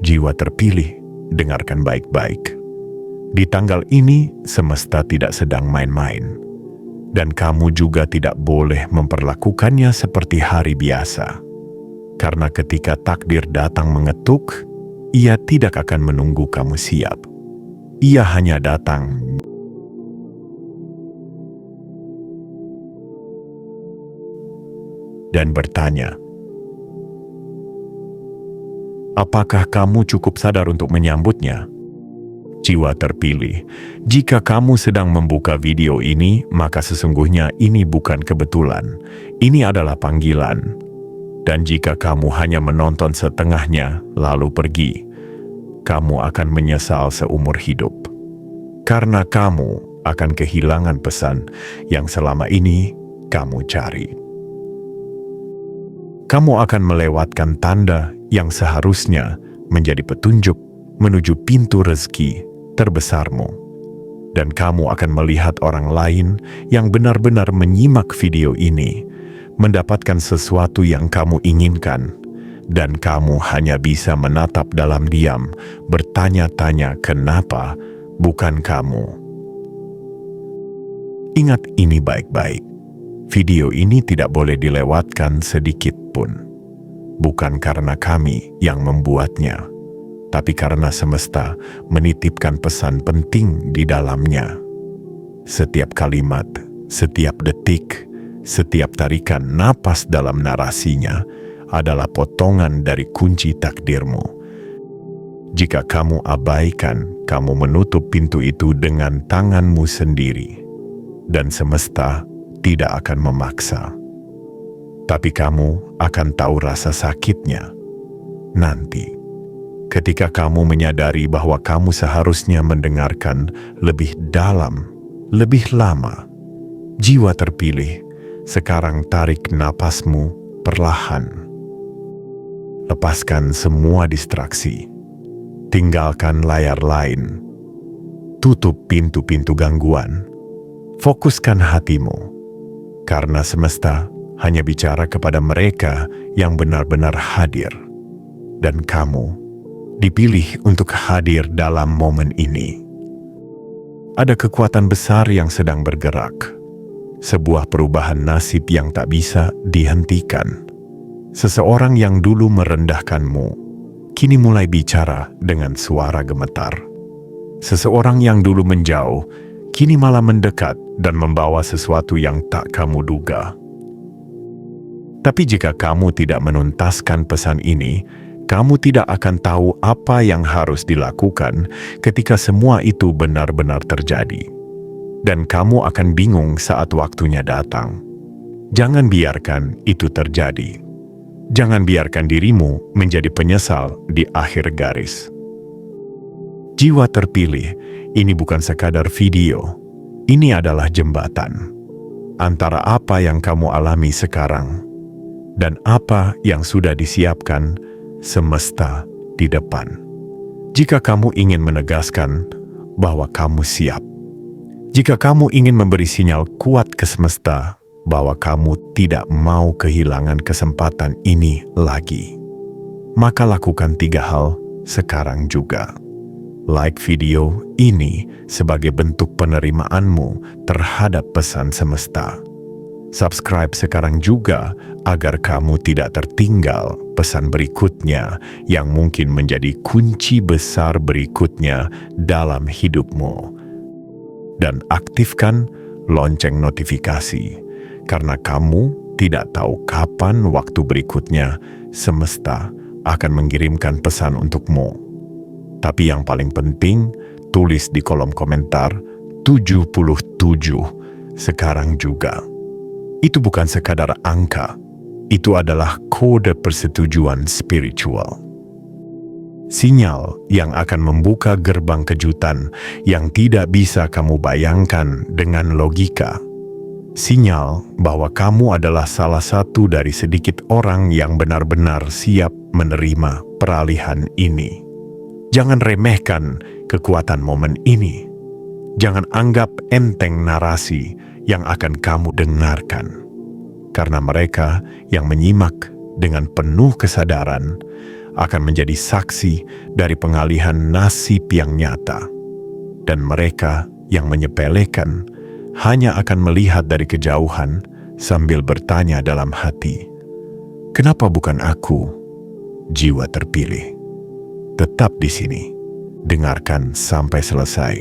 Jiwa terpilih, dengarkan baik-baik. Di tanggal ini, semesta tidak sedang main-main. Dan kamu juga tidak boleh memperlakukannya seperti hari biasa. Karena ketika takdir datang mengetuk, ia tidak akan menunggu kamu siap. Ia hanya datang dan bertanya, apakah kamu cukup sadar untuk menyambutnya? Jiwa terpilih, jika kamu sedang membuka video ini, maka sesungguhnya ini bukan kebetulan. Ini adalah panggilan. Dan jika kamu hanya menonton setengahnya, lalu pergi, kamu akan menyesal seumur hidup. Karena kamu akan kehilangan pesan yang selama ini kamu cari. Kamu akan melewatkan tanda yang seharusnya menjadi petunjuk menuju pintu rezeki terbesarmu. Dan kamu akan melihat orang lain yang benar-benar menyimak video ini, mendapatkan sesuatu yang kamu inginkan, dan kamu hanya bisa menatap dalam diam, bertanya-tanya kenapa bukan kamu. Ingat ini baik-baik. Video ini tidak boleh dilewatkan sedikit pun. Bukan karena kami yang membuatnya, tapi karena semesta menitipkan pesan penting di dalamnya. Setiap kalimat, setiap detik, setiap tarikan napas dalam narasinya adalah potongan dari kunci takdirmu. Jika kamu abaikan, kamu menutup pintu itu dengan tanganmu sendiri. Dan semesta tidak akan memaksa. Tapi kamu akan tahu rasa sakitnya nanti. Ketika kamu menyadari bahwa kamu seharusnya mendengarkan lebih dalam, lebih lama. Jiwa terpilih, sekarang tarik napasmu perlahan. Lepaskan semua distraksi. Tinggalkan layar lain. Tutup pintu-pintu gangguan. Fokuskan hatimu. Karena semesta hanya bicara kepada mereka yang benar-benar hadir. Dan kamu dipilih untuk hadir dalam momen ini. Ada kekuatan besar yang sedang bergerak. Sebuah perubahan nasib yang tak bisa dihentikan. Seseorang yang dulu merendahkanmu, kini mulai bicara dengan suara gemetar. Seseorang yang dulu menjauh, kini malah mendekat dan membawa sesuatu yang tak kamu duga. Tapi jika kamu tidak menuntaskan pesan ini, kamu tidak akan tahu apa yang harus dilakukan ketika semua itu benar-benar terjadi. Dan kamu akan bingung saat waktunya datang. Jangan biarkan itu terjadi. Jangan biarkan dirimu menjadi penyesal di akhir garis. Jiwa terpilih, ini bukan sekadar video. Ini adalah jembatan antara apa yang kamu alami sekarang dan apa yang sudah disiapkan semesta di depan. Jika kamu ingin menegaskan bahwa kamu siap, jika kamu ingin memberi sinyal kuat ke semesta bahwa kamu tidak mau kehilangan kesempatan ini lagi, maka lakukan 3 hal sekarang juga. Like video ini sebagai bentuk penerimaanmu terhadap pesan semesta. Subscribe sekarang juga agar kamu tidak tertinggal pesan berikutnya yang mungkin menjadi kunci besar berikutnya dalam hidupmu. Dan aktifkan lonceng notifikasi, karena kamu tidak tahu kapan waktu berikutnya semesta akan mengirimkan pesan untukmu. Tapi yang paling penting, tulis di kolom komentar 77 sekarang juga. Itu bukan sekadar angka, itu adalah kode persetujuan spiritual. Sinyal yang akan membuka gerbang kejutan yang tidak bisa kamu bayangkan dengan logika. Sinyal bahwa kamu adalah salah satu dari sedikit orang yang benar-benar siap menerima peralihan ini. Jangan remehkan kekuatan momen ini. Jangan anggap enteng narasi yang akan kamu dengarkan. Karena mereka yang menyimak dengan penuh kesadaran akan menjadi saksi dari pengalihan nasib yang nyata. Dan mereka yang menyepelekan hanya akan melihat dari kejauhan sambil bertanya dalam hati, "Kenapa bukan aku?" Jiwa terpilih, tetap di sini. Dengarkan sampai selesai.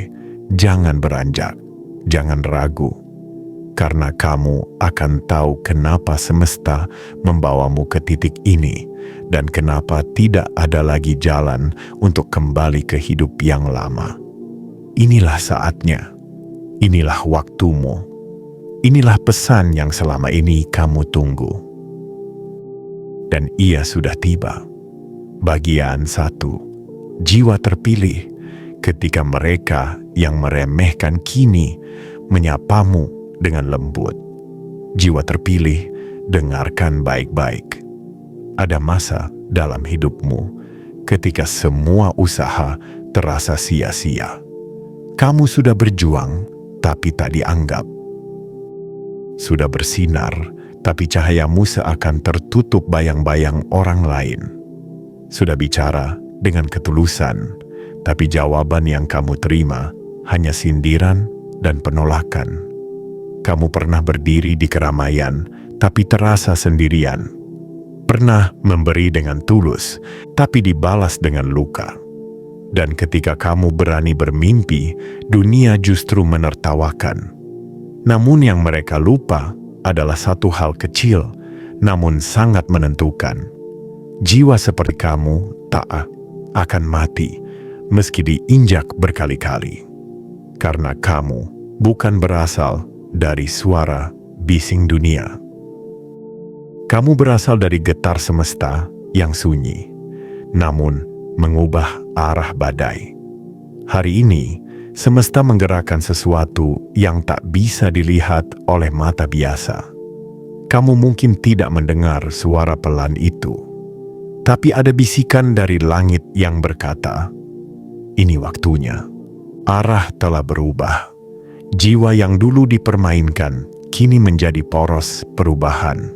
Jangan beranjak, jangan ragu. Karena kamu akan tahu kenapa semesta membawamu ke titik ini dan kenapa tidak ada lagi jalan untuk kembali ke hidup yang lama. Inilah saatnya. Inilah waktumu. Inilah pesan yang selama ini kamu tunggu. Dan ia sudah tiba. Bagian 1. Jiwa terpilih ketika mereka yang meremehkan kini menyapamu dengan lembut. Jiwa terpilih, dengarkan baik-baik. Ada masa dalam hidupmu ketika semua usaha terasa sia-sia. Kamu sudah berjuang, tapi tak dianggap. Sudah bersinar, tapi cahayamu seakan tertutup bayang-bayang orang lain. Sudah bicara dengan ketulusan, tapi jawaban yang kamu terima hanya sindiran dan penolakan. Kamu pernah berdiri di keramaian, tapi terasa sendirian. Pernah memberi dengan tulus, tapi dibalas dengan luka. Dan ketika kamu berani bermimpi, dunia justru menertawakan. Namun yang mereka lupa adalah satu hal kecil, namun sangat menentukan. Jiwa seperti kamu tak akan mati meski diinjak berkali-kali. Karena kamu bukan berasal dari suara bising dunia. Kamu berasal dari getar semesta yang sunyi, namun mengubah arah badai. Hari ini, semesta menggerakkan sesuatu yang tak bisa dilihat oleh mata biasa. Kamu mungkin tidak mendengar suara pelan itu, tapi ada bisikan dari langit yang berkata, "Ini waktunya." Arah telah berubah. Jiwa yang dulu dipermainkan kini menjadi poros perubahan.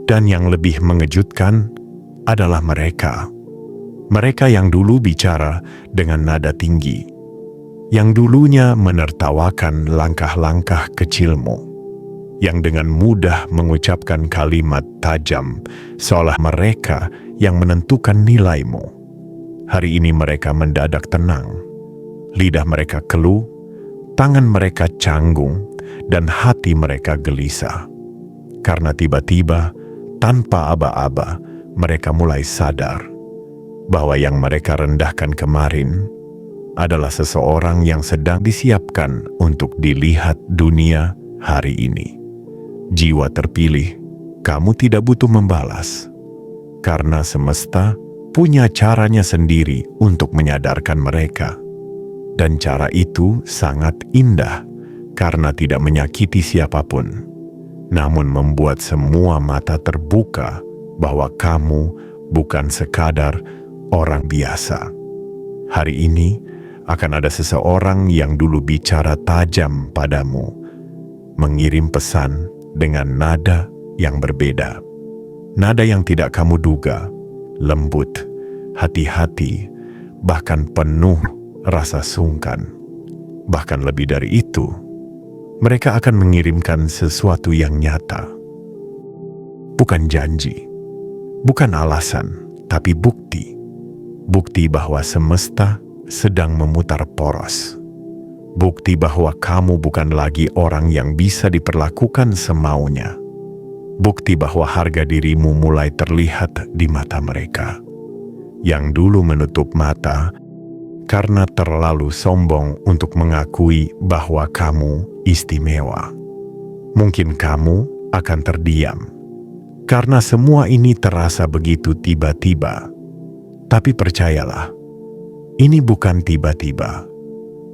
Dan yang lebih mengejutkan adalah mereka. Mereka yang dulu bicara dengan nada tinggi, yang dulunya menertawakan langkah-langkah kecilmu, yang dengan mudah mengucapkan kalimat tajam seolah mereka yang menentukan nilaimu. Hari ini mereka mendadak tenang. Lidah mereka keluh, tangan mereka canggung, dan hati mereka gelisah. Karena tiba-tiba, tanpa aba-aba, mereka mulai sadar bahwa yang mereka rendahkan kemarin adalah seseorang yang sedang disiapkan untuk dilihat dunia hari ini. Jiwa terpilih, kamu tidak butuh membalas. Karena semesta punya caranya sendiri untuk menyadarkan mereka. Dan cara itu sangat indah karena tidak menyakiti siapapun, namun membuat semua mata terbuka bahwa kamu bukan sekadar orang biasa. Hari ini akan ada seseorang yang dulu bicara tajam padamu, mengirim pesan dengan nada yang berbeda. Nada yang tidak kamu duga, lembut, hati-hati, bahkan penuh rasa sungkan. Bahkan lebih dari itu, mereka akan mengirimkan sesuatu yang nyata. Bukan janji, bukan alasan, tapi bukti. Bukti bahwa semesta sedang memutar poros. Bukti bahwa kamu bukan lagi orang yang bisa diperlakukan semaunya. Bukti bahwa harga dirimu mulai terlihat di mata mereka, yang dulu menutup mata karena terlalu sombong untuk mengakui bahwa kamu istimewa. Mungkin kamu akan terdiam, karena semua ini terasa begitu tiba-tiba. Tapi percayalah, ini bukan tiba-tiba.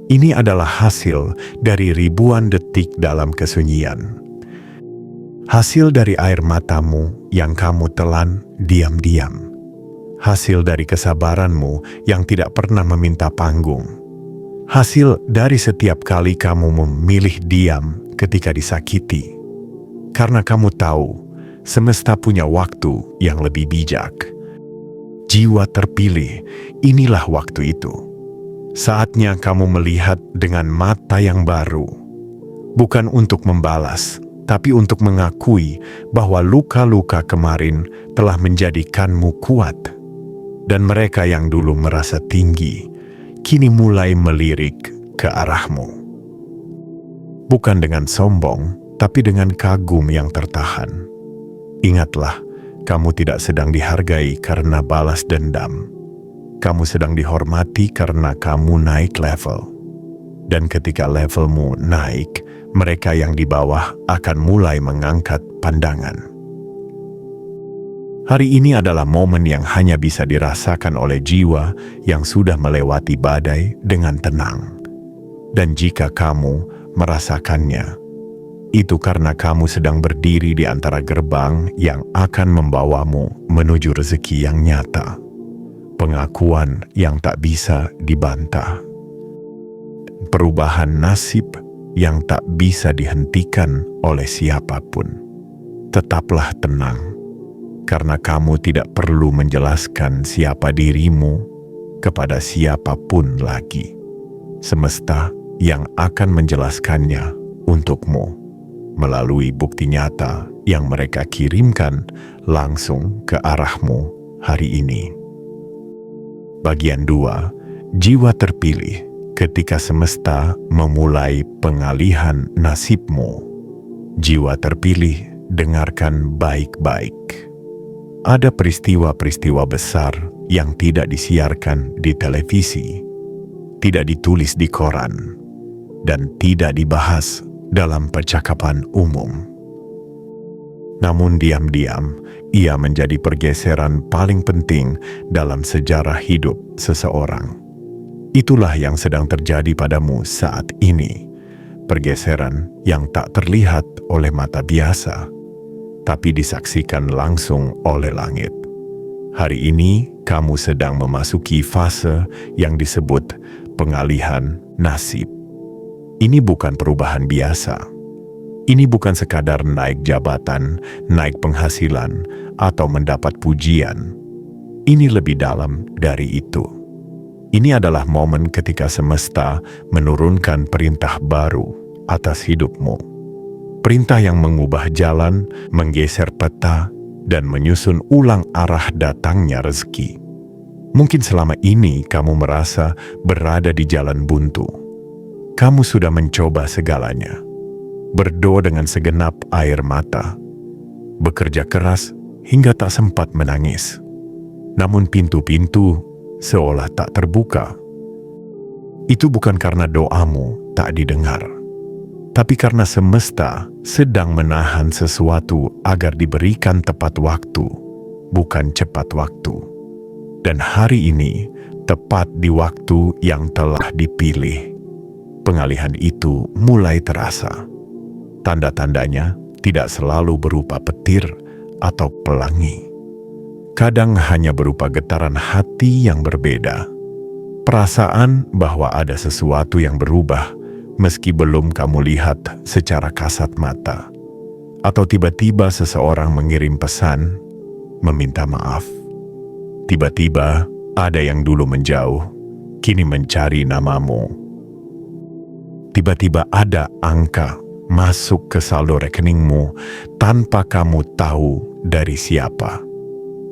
Ini adalah hasil dari ribuan detik dalam kesunyian. Hasil dari air matamu yang kamu telan diam-diam. Hasil dari kesabaranmu yang tidak pernah meminta panggung. Hasil dari setiap kali kamu memilih diam ketika disakiti. Karena kamu tahu, semesta punya waktu yang lebih bijak. jiwa terpilih, inilah waktu itu. Saatnya kamu melihat dengan mata yang baru. Bukan untuk membalas, tapi untuk mengakui bahwa luka-luka kemarin telah menjadikanmu kuat. Dan mereka yang dulu merasa tinggi, kini mulai melirik ke arahmu. Bukan dengan sombong, tapi dengan kagum yang tertahan. Ingatlah, kamu tidak sedang dihargai karena balas dendam. Kamu sedang dihormati karena kamu naik level. Dan ketika levelmu naik, mereka yang di bawah akan mulai mengangkat pandangan. Hari ini adalah momen yang hanya bisa dirasakan oleh jiwa yang sudah melewati badai dengan tenang. Dan jika kamu merasakannya, itu karena kamu sedang berdiri di antara gerbang yang akan membawamu menuju rezeki yang nyata. Pengakuan yang tak bisa dibantah. Perubahan nasib yang tak bisa dihentikan oleh siapapun. Tetaplah tenang, karena kamu tidak perlu menjelaskan siapa dirimu kepada siapapun lagi. Semesta yang akan menjelaskannya untukmu melalui bukti nyata yang mereka kirimkan langsung ke arahmu hari ini. Bagian 2, jiwa terpilih ketika semesta memulai pengalihan nasibmu. Jiwa terpilih, dengarkan baik-baik. Ada peristiwa-peristiwa besar yang tidak disiarkan di televisi, tidak ditulis di koran, dan tidak dibahas dalam percakapan umum. Namun diam-diam, ia menjadi pergeseran paling penting dalam sejarah hidup seseorang. Itulah yang sedang terjadi padamu saat ini. Pergeseran yang tak terlihat oleh mata biasa, tapi disaksikan langsung oleh langit. Hari ini, kamu sedang memasuki fase yang disebut pengalihan nasib. Ini bukan perubahan biasa. Ini bukan sekadar naik jabatan, naik penghasilan, atau mendapat pujian. Ini lebih dalam dari itu. Ini adalah momen ketika semesta menurunkan perintah baru atas hidupmu. Perintah yang mengubah jalan, menggeser peta, dan menyusun ulang arah datangnya rezeki. Mungkin selama ini kamu merasa berada di jalan buntu. Kamu sudah mencoba segalanya. Berdoa dengan segenap air mata, bekerja keras hingga tak sempat menangis. Namun pintu-pintu seolah tak terbuka. Itu bukan karena doamu tak didengar, tapi karena semesta sedang menahan sesuatu agar diberikan tepat waktu, bukan cepat waktu. Dan hari ini, tepat di waktu yang telah dipilih, pengalihan itu mulai terasa. Tanda-tandanya tidak selalu berupa petir atau pelangi. Kadang hanya berupa getaran hati yang berbeda. Perasaan bahwa ada sesuatu yang berubah meski belum kamu lihat secara kasat mata. Atau tiba-tiba seseorang mengirim pesan, meminta maaf. Tiba-tiba ada yang dulu menjauh, kini mencari namamu. Tiba-tiba ada angka masuk ke saldo rekeningmu tanpa kamu tahu dari siapa.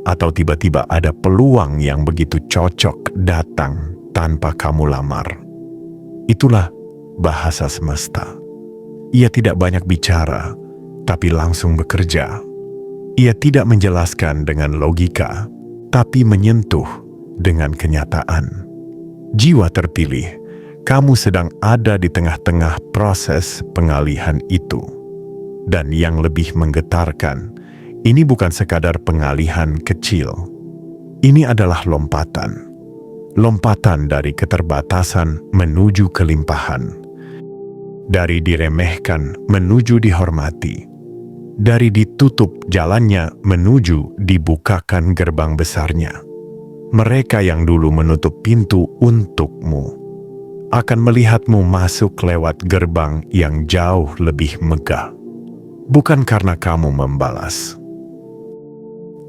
Atau tiba-tiba ada peluang yang begitu cocok datang tanpa kamu lamar. Itulah bahasa semesta. Ia tidak banyak bicara, tapi langsung bekerja. Ia tidak menjelaskan dengan logika, tapi menyentuh dengan kenyataan. Jiwa terpilih, kamu sedang ada di tengah-tengah proses pengalihan itu. Dan yang lebih menggetarkan, ini bukan sekadar pengalihan kecil. Ini adalah lompatan. Lompatan dari keterbatasan menuju kelimpahan. Dari diremehkan menuju dihormati. Dari ditutup jalannya menuju dibukakan gerbang besarnya. Mereka yang dulu menutup pintu untukmu akan melihatmu masuk lewat gerbang yang jauh lebih megah. Bukan karena kamu membalas,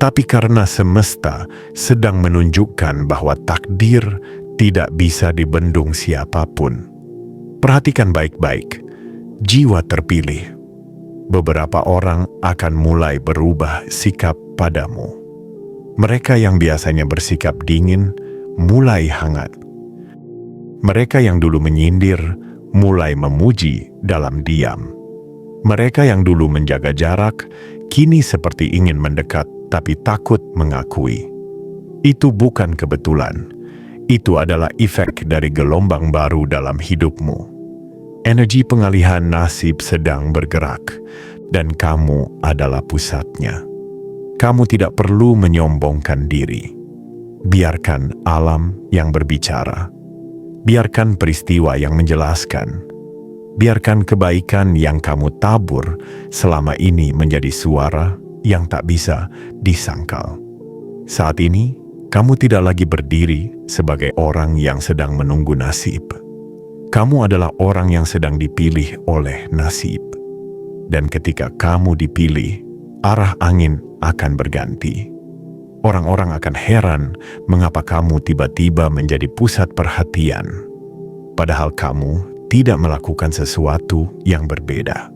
tapi karena semesta sedang menunjukkan bahwa takdir tidak bisa dibendung siapapun. Perhatikan baik-baik, jiwa terpilih. Beberapa orang akan mulai berubah sikap padamu. Mereka yang biasanya bersikap dingin, mulai hangat. Mereka yang dulu menyindir, mulai memuji dalam diam. Mereka yang dulu menjaga jarak, kini seperti ingin mendekat tapi takut mengakui. Itu bukan kebetulan. Itu adalah efek dari gelombang baru dalam hidupmu. Energi pengalihan nasib sedang bergerak, dan kamu adalah pusatnya. Kamu tidak perlu menyombongkan diri. Biarkan alam yang berbicara. Biarkan peristiwa yang menjelaskan. Biarkan kebaikan yang kamu tabur selama ini menjadi suara yang tak bisa disangkal. Saat ini, kamu tidak lagi berdiri sebagai orang yang sedang menunggu nasib. Kamu adalah orang yang sedang dipilih oleh nasib. Dan ketika kamu dipilih, arah angin akan berganti. Orang-orang akan heran mengapa kamu tiba-tiba menjadi pusat perhatian. Padahal kamu tidak melakukan sesuatu yang berbeda.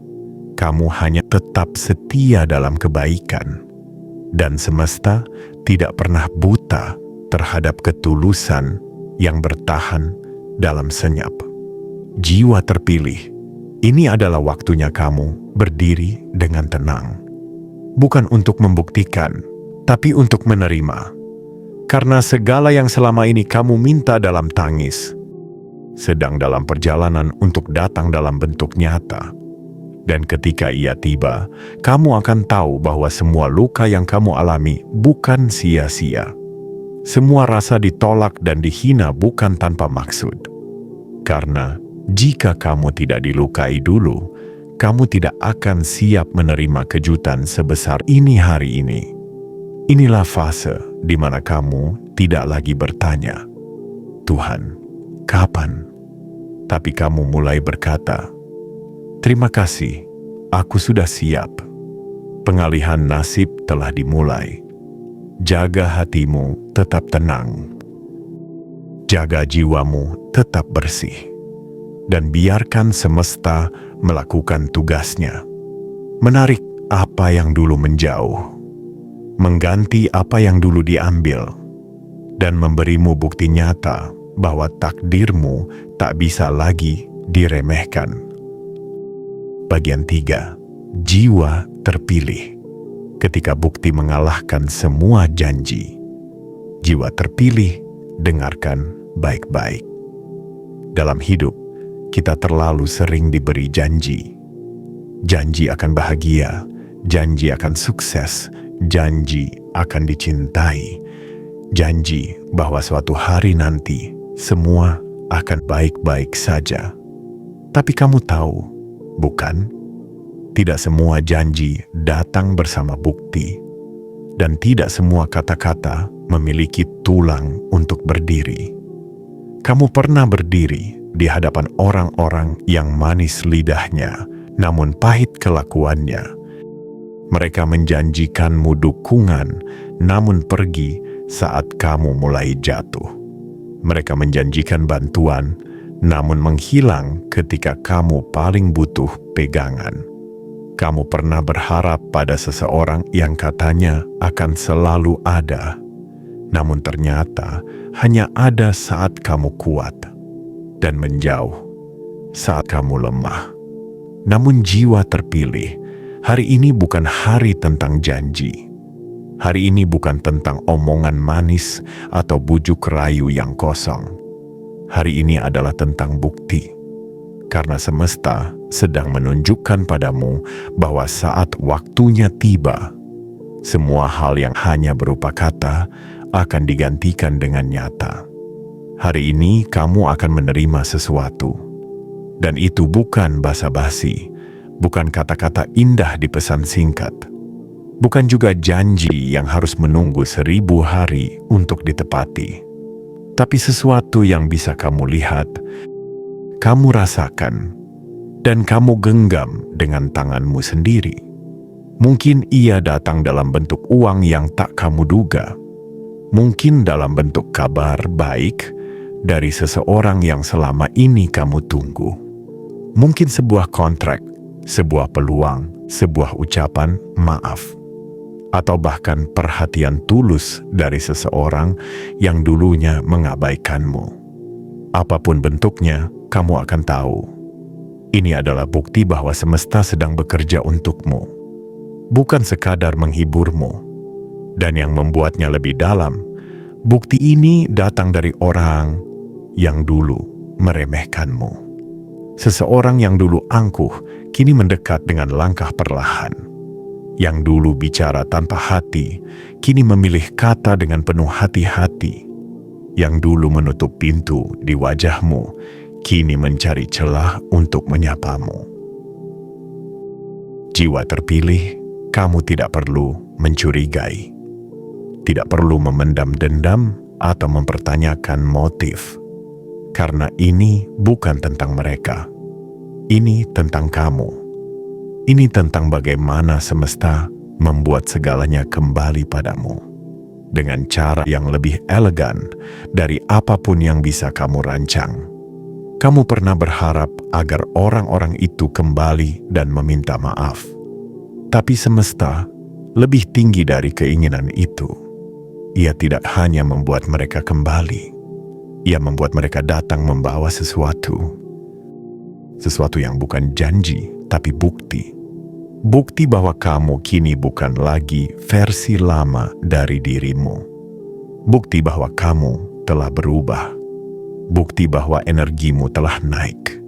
Kamu hanya tetap setia dalam kebaikan. Dan semesta tidak pernah buta terhadap ketulusan yang bertahan dalam senyap. Jiwa terpilih, ini adalah waktunya kamu berdiri dengan tenang. Bukan untuk membuktikan, tapi untuk menerima. Karena segala yang selama ini kamu minta dalam tangis, sedang dalam perjalanan untuk datang dalam bentuk nyata. Dan ketika ia tiba, kamu akan tahu bahwa semua luka yang kamu alami bukan sia-sia. Semua rasa ditolak dan dihina bukan tanpa maksud. Karena jika kamu tidak dilukai dulu, kamu tidak akan siap menerima kejutan sebesar ini hari ini. Inilah fase di mana kamu tidak lagi bertanya, "Tuhan, kapan?" Tapi kamu mulai berkata, "Terima kasih, aku sudah siap." Pengalihan nasib telah dimulai. Jaga hatimu tetap tenang. Jaga jiwamu tetap bersih. Dan biarkan semesta melakukan tugasnya. Menarik apa yang dulu menjauh. Mengganti apa yang dulu diambil. Dan memberimu bukti nyata bahwa takdirmu tak bisa lagi diremehkan. Bagian 3. Jiwa terpilih. Ketika bukti mengalahkan semua janji. Jiwa terpilih, dengarkan baik-baik. Dalam hidup, kita terlalu sering diberi janji. Janji akan bahagia, janji akan sukses, janji akan dicintai, janji bahwa suatu hari nanti semua akan baik-baik saja. Tapi kamu tahu, bukan? Tidak semua janji datang bersama bukti, dan tidak semua kata-kata memiliki tulang untuk berdiri. Kamu pernah berdiri di hadapan orang-orang yang manis lidahnya, namun pahit kelakuannya. Mereka menjanjikanmu dukungan, namun pergi saat kamu mulai jatuh. Mereka menjanjikan bantuan, namun menghilang ketika kamu paling butuh pegangan. Kamu pernah berharap pada seseorang yang katanya akan selalu ada, namun ternyata hanya ada saat kamu kuat dan menjauh saat kamu lemah. Namun jiwa terpilih, hari ini bukan hari tentang janji. Hari ini bukan tentang omongan manis atau bujuk rayu yang kosong. Hari ini adalah tentang bukti. Karena semesta sedang menunjukkan padamu bahwa saat waktunya tiba, semua hal yang hanya berupa kata akan digantikan dengan nyata. Hari ini kamu akan menerima sesuatu. Dan itu bukan basa-basi, bukan kata-kata indah di pesan singkat. Bukan juga janji yang harus menunggu 1000 hari untuk ditepati. Tapi sesuatu yang bisa kamu lihat, kamu rasakan, dan kamu genggam dengan tanganmu sendiri. Mungkin ia datang dalam bentuk uang yang tak kamu duga. Mungkin dalam bentuk kabar baik dari seseorang yang selama ini kamu tunggu. Mungkin sebuah kontrak, sebuah peluang, sebuah ucapan maaf, atau bahkan perhatian tulus dari seseorang yang dulunya mengabaikanmu. Apapun bentuknya, kamu akan tahu. Ini adalah bukti bahwa semesta sedang bekerja untukmu, bukan sekadar menghiburmu. Dan yang membuatnya lebih dalam, bukti ini datang dari orang yang dulu meremehkanmu. Seseorang yang dulu angkuh, kini mendekat dengan langkah perlahan. Yang dulu bicara tanpa hati, kini memilih kata dengan penuh hati-hati. Yang dulu menutup pintu di wajahmu, kini mencari celah untuk menyapamu. Jiwa terpilih, kamu tidak perlu mencurigai. Tidak perlu memendam dendam atau mempertanyakan motif. Karena ini bukan tentang mereka. Ini tentang kamu. Ini tentang bagaimana semesta membuat segalanya kembali padamu. Dengan cara yang lebih elegan dari apapun yang bisa kamu rancang. Kamu pernah berharap agar orang-orang itu kembali dan meminta maaf. Tapi semesta lebih tinggi dari keinginan itu. Ia tidak hanya membuat mereka kembali. Ia membuat mereka datang membawa sesuatu. Sesuatu yang bukan janji, tapi bukti. Bukti bahwa kamu kini bukan lagi versi lama dari dirimu. Bukti bahwa kamu telah berubah. Bukti bahwa energimu telah naik.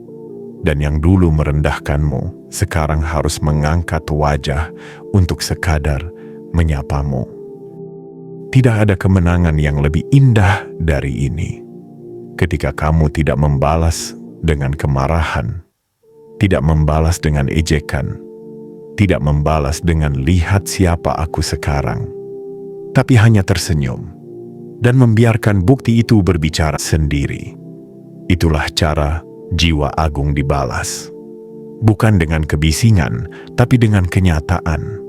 Dan yang dulu merendahkanmu, sekarang harus mengangkat wajah untuk sekadar menyapamu. Tidak ada kemenangan yang lebih indah dari ini. Ketika kamu tidak membalas dengan kemarahan, tidak membalas dengan ejekan, tidak membalas dengan lihat siapa aku sekarang, tapi hanya tersenyum dan membiarkan bukti itu berbicara sendiri. Itulah cara jiwa agung dibalas. Bukan dengan kebisingan, tapi dengan kenyataan.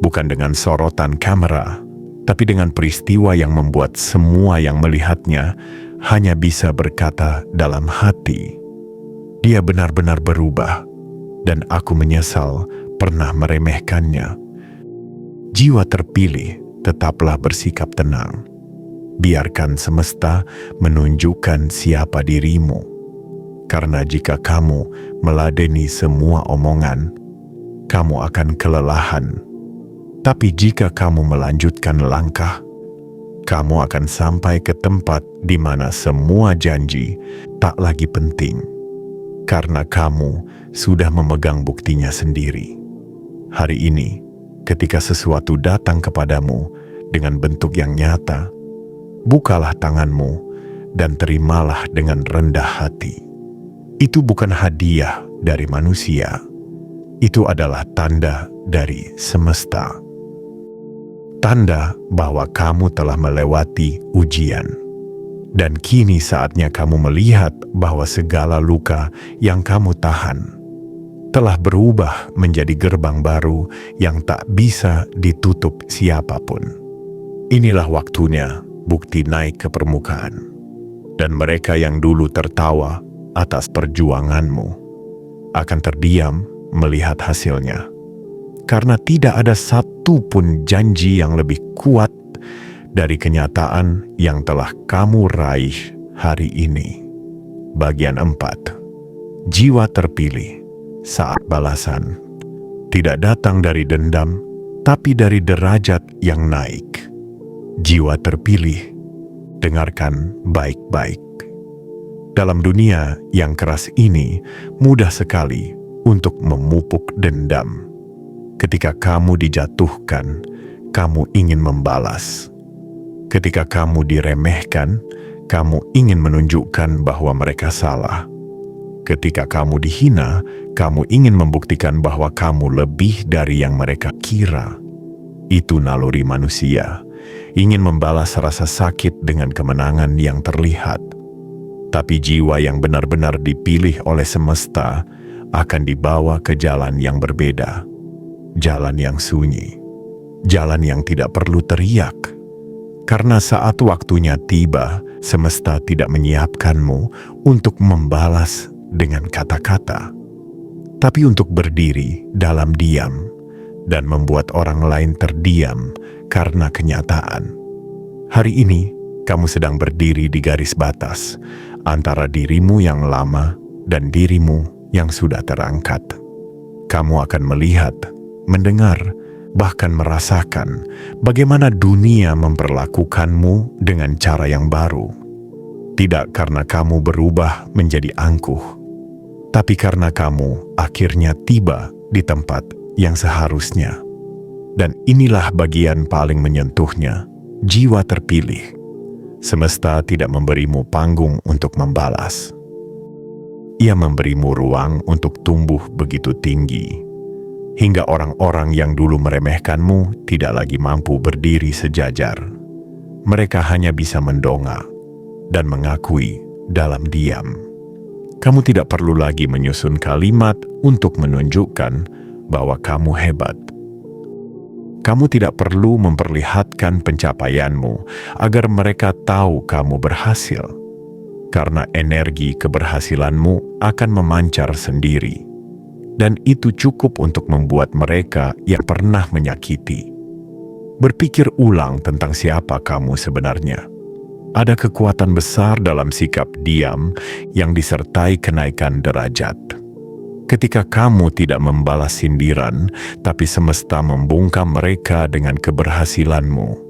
Bukan dengan sorotan kamera, tapi dengan peristiwa yang membuat semua yang melihatnya hanya bisa berkata dalam hati, dia benar-benar berubah, dan aku menyesal pernah meremehkannya. Jiwa terpilih, tetaplah bersikap tenang. Biarkan semesta menunjukkan siapa dirimu. Karena jika kamu meladeni semua omongan, kamu akan kelelahan. Tapi jika kamu melanjutkan langkah, kamu akan sampai ke tempat di mana semua janji tak lagi penting. Karena kamu sudah memegang buktinya sendiri. Hari ini, ketika sesuatu datang kepadamu dengan bentuk yang nyata, bukalah tanganmu dan terimalah dengan rendah hati. Itu bukan hadiah dari manusia. Itu adalah tanda dari semesta. Tanda bahwa kamu telah melewati ujian. Dan kini saatnya kamu melihat bahwa segala luka yang kamu tahan telah berubah menjadi gerbang baru yang tak bisa ditutup siapapun. Inilah waktunya bukti naik ke permukaan. Dan mereka yang dulu tertawa atas perjuanganmu akan terdiam melihat hasilnya. Karena tidak ada satu pun janji yang lebih kuat dari kenyataan yang telah kamu raih hari ini. Bagian 4. Jiwa terpilih saat balasan tidak datang dari dendam, tapi dari derajat yang naik. Jiwa terpilih, dengarkan baik-baik. Dalam dunia yang keras ini, mudah sekali untuk memupuk dendam. Ketika kamu dijatuhkan, kamu ingin membalas. Ketika kamu diremehkan, kamu ingin menunjukkan bahwa mereka salah. Ketika kamu dihina, kamu ingin membuktikan bahwa kamu lebih dari yang mereka kira. Itu naluri manusia, ingin membalas rasa sakit dengan kemenangan yang terlihat. Tapi jiwa yang benar-benar dipilih oleh semesta akan dibawa ke jalan yang berbeda. jalan yang sunyi, jalan yang tidak perlu teriak. Karena saat waktunya tiba, semesta tidak menyiapkanmu untuk membalas dengan kata-kata, tapi untuk berdiri dalam diam dan membuat orang lain terdiam karena kenyataan. Hari ini, kamu sedang berdiri di garis batas antara dirimu yang lama dan dirimu yang sudah terangkat. Kamu akan melihat, mendengar, bahkan merasakan bagaimana dunia memperlakukanmu dengan cara yang baru. Tidak karena kamu berubah menjadi angkuh, tapi karena kamu akhirnya tiba di tempat yang seharusnya. Dan inilah bagian paling menyentuhnya, jiwa terpilih. Semesta tidak memberimu panggung untuk membalas. Ia memberimu ruang untuk tumbuh begitu tinggi, hingga orang-orang yang dulu meremehkanmu tidak lagi mampu berdiri sejajar. Mereka hanya bisa mendongak dan mengakui dalam diam. Kamu tidak perlu lagi menyusun kalimat untuk menunjukkan bahwa kamu hebat. Kamu tidak perlu memperlihatkan pencapaianmu agar mereka tahu kamu berhasil, karena energi keberhasilanmu akan memancar sendiri. Dan itu cukup untuk membuat mereka yang pernah menyakiti berpikir ulang tentang siapa kamu sebenarnya. Ada kekuatan besar dalam sikap diam yang disertai kenaikan derajat. Ketika kamu tidak membalas sindiran, tapi semesta membungkam mereka dengan keberhasilanmu.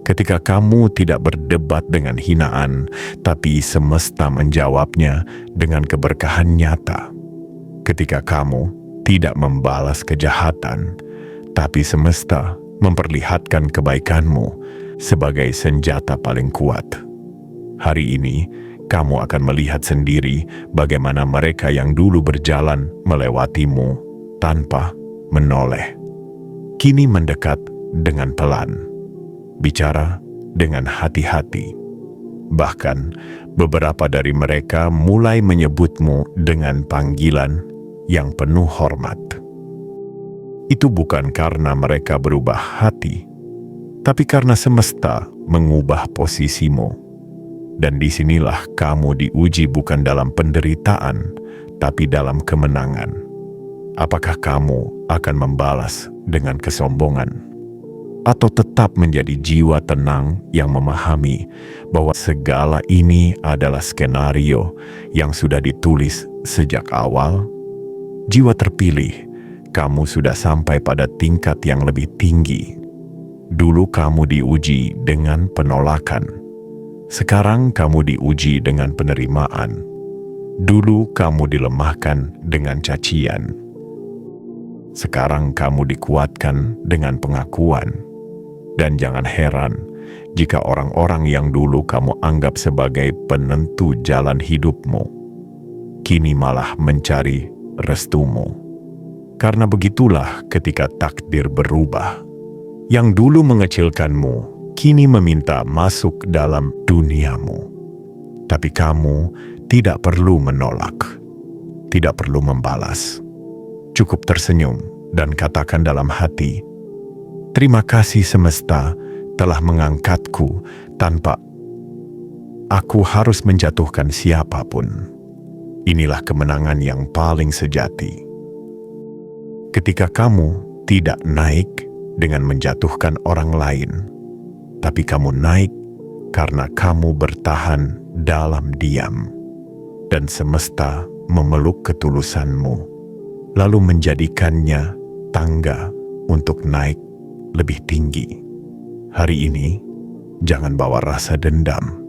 Ketika kamu tidak berdebat dengan hinaan, tapi semesta menjawabnya dengan keberkahan nyata. Ketika kamu tidak membalas kejahatan, tapi semesta memperlihatkan kebaikanmu sebagai senjata paling kuat. Hari ini, kamu akan melihat sendiri bagaimana mereka yang dulu berjalan melewatimu tanpa menoleh, kini mendekat dengan pelan, bicara dengan hati-hati. Bahkan, beberapa dari mereka mulai menyebutmu dengan panggilan yang penuh hormat. Itu bukan karena mereka berubah hati, tapi karena semesta mengubah posisimu. Dan disinilah kamu diuji bukan dalam penderitaan, tapi dalam kemenangan. Apakah kamu akan membalas dengan kesombongan? Atau tetap menjadi jiwa tenang yang memahami bahwa segala ini adalah skenario yang sudah ditulis sejak awal? Jiwa terpilih, kamu sudah sampai pada tingkat yang lebih tinggi. Dulu kamu diuji dengan penolakan. Sekarang kamu diuji dengan penerimaan. Dulu kamu dilemahkan dengan cacian. Sekarang kamu dikuatkan dengan pengakuan. Dan jangan heran jika orang-orang yang dulu kamu anggap sebagai penentu jalan hidupmu, kini malah mencari restumu. Karena begitulah ketika takdir berubah. Yang dulu mengecilkanmu, kini meminta masuk dalam duniamu. Tapi kamu tidak perlu menolak, tidak perlu membalas. Cukup tersenyum dan katakan dalam hati, terima kasih semesta telah mengangkatku tanpa aku harus menjatuhkan siapapun. Inilah kemenangan yang paling sejati. Ketika kamu tidak naik dengan menjatuhkan orang lain, tapi kamu naik karena kamu bertahan dalam diam, dan semesta memeluk ketulusanmu, lalu menjadikannya tangga untuk naik lebih tinggi. Hari ini, jangan bawa rasa dendam,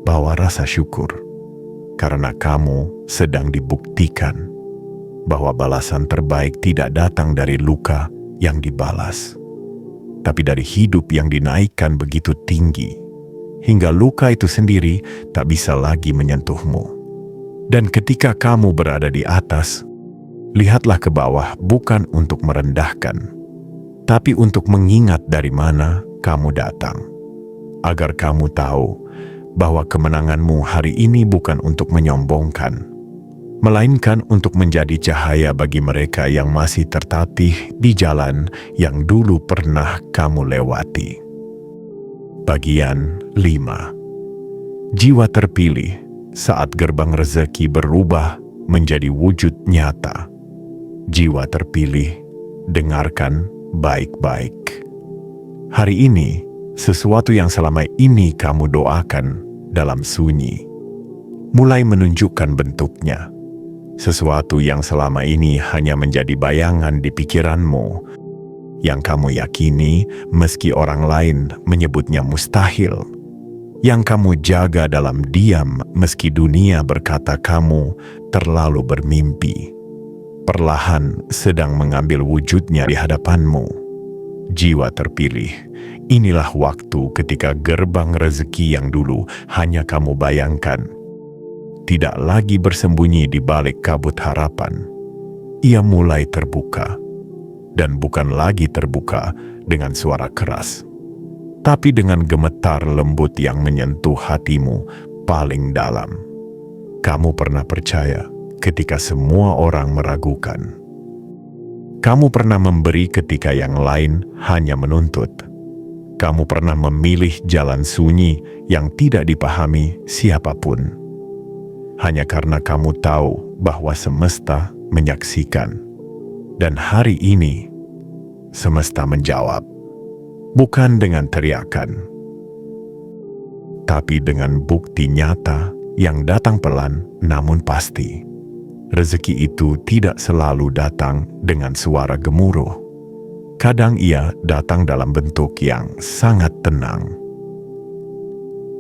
bawa rasa syukur, karena kamu sedang dibuktikan bahwa balasan terbaik tidak datang dari luka yang dibalas, tapi dari hidup yang dinaikkan begitu tinggi, hingga luka itu sendiri tak bisa lagi menyentuhmu. Dan ketika kamu berada di atas, lihatlah ke bawah bukan untuk merendahkan, tapi untuk mengingat dari mana kamu datang, agar kamu tahu bahwa kemenanganmu hari ini bukan untuk menyombongkan, melainkan untuk menjadi cahaya bagi mereka yang masih tertatih di jalan yang dulu pernah kamu lewati. Bagian 5. Jiwa terpilih saat gerbang rezeki berubah menjadi wujud nyata. Jiwa terpilih, dengarkan baik-baik. Hari ini, sesuatu yang selama ini kamu doakan dalam sunyi mulai menunjukkan bentuknya. Sesuatu yang selama ini hanya menjadi bayangan di pikiranmu, yang kamu yakini meski orang lain menyebutnya mustahil, yang kamu jaga dalam diam meski dunia berkata kamu terlalu bermimpi, perlahan sedang mengambil wujudnya di hadapanmu. Jiwa terpilih, inilah waktu ketika gerbang rezeki yang dulu hanya kamu bayangkan tidak lagi bersembunyi di balik kabut harapan. Ia mulai terbuka, dan bukan lagi terbuka dengan suara keras, tapi dengan gemetar lembut yang menyentuh hatimu paling dalam. Kamu pernah percaya ketika semua orang meragukan. Kamu pernah memberi ketika yang lain hanya menuntut. Kamu pernah memilih jalan sunyi yang tidak dipahami siapapun. Hanya karena kamu tahu bahwa semesta menyaksikan. Dan hari ini, semesta menjawab. Bukan dengan teriakan, tapi dengan bukti nyata yang datang pelan namun pasti. Rezeki itu tidak selalu datang dengan suara gemuruh. Kadang ia datang dalam bentuk yang sangat tenang.